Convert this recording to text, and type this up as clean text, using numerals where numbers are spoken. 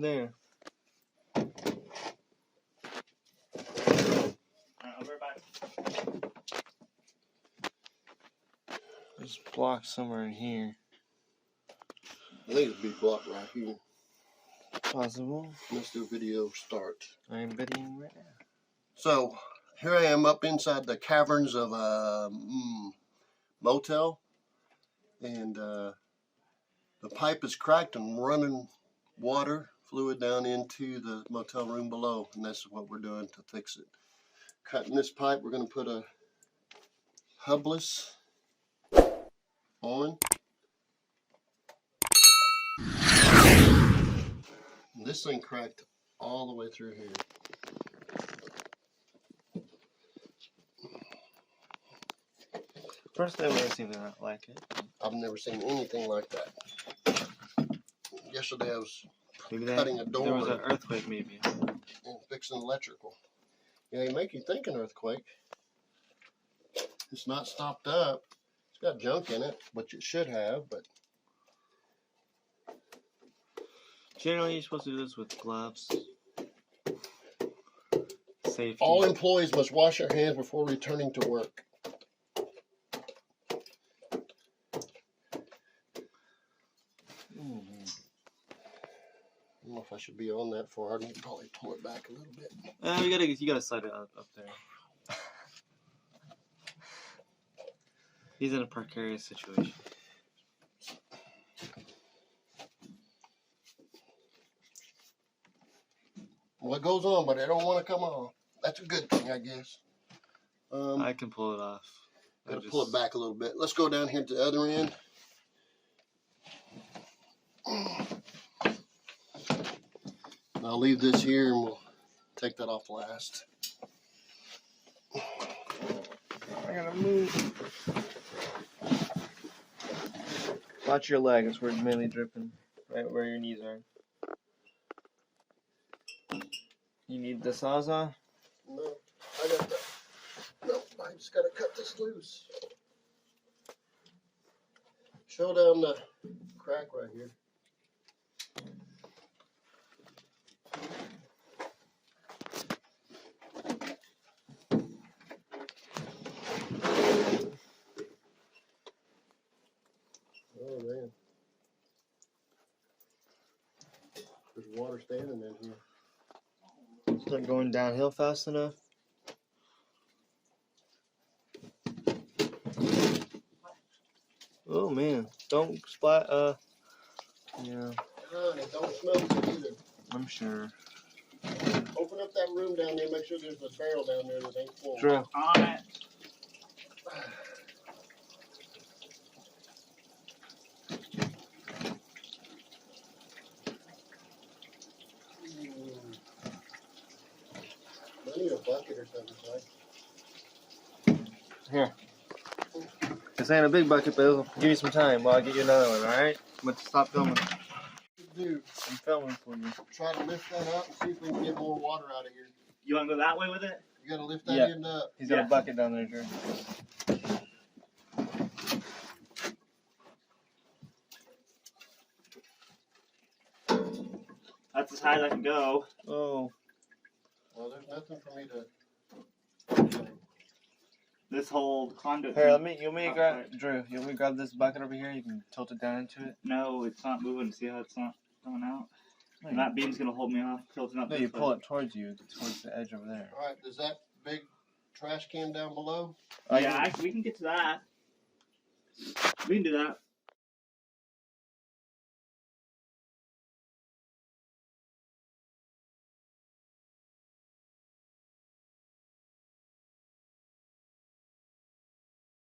There. I'll be right back. There's blocked somewhere in here. I think it'd be blocked right here. Possible. Let's do video start. I'm bidding right now. So here I am up inside the caverns of a motel, and the pipe is cracked and running water fluid down into the motel room below, and that's what we're doing to fix it. Cutting this pipe, we're going to put a hubless on. And this thing cracked all the way through here. Personally, I've never seen that like it. I've never seen anything like that. Yesterday I was Maybe cutting a door. There was an earthquake, maybe. And fixing electrical. Yeah, you make you think an earthquake. It's not stopped up. It's got junk in it, which it should have, but Generally, you're supposed to do this with gloves. Safety. all employees must wash their hands before returning to work. I don't know if I should be on that far. I need to probably pull it back a little bit. You gotta slide it up there. He's in a precarious situation. Well, it goes on, but I don't want to come off. That's a good thing, I guess. I can pull it off. Gotta pull it back a little bit. Let's go down here to the other end. And I'll leave this here and we'll take that off last. I gotta move. Watch your leg. That's where it's mainly dripping. Right where your knees are. You need the Sawzall? No, I got that. No, I just gotta cut this loose. Show down the crack right here. Oh man. There's water standing in here. Start going downhill fast enough. Oh man, don't splat. Yeah. Honey, don't smell good either. I'm sure. Open up that room down there. Make sure there's a barrel down there that ain't full. Drew. On it. I need a bucket or something, right? Here. This ain't a big bucket, but it'll give you some time while I get you another one, alright? But stop filming. Dude, I'm filming for you. try to lift that up and see if we can get more water out of here. You want to go that way with it? You gotta lift that end up. He's got a bucket down there, Drew. That's as high as I can go. Oh. Well, there's nothing for me to. This whole conduit. Here, you want me to grab, Drew, you want me to grab this bucket over here? You can tilt it down into it. No, it's not moving. See how it's not going out? And that beam's going to hold me off, tilting up. No, you pull it towards you, towards the edge over there. Alright, does that big trash can down below? Yeah, we can get to that. We can do that.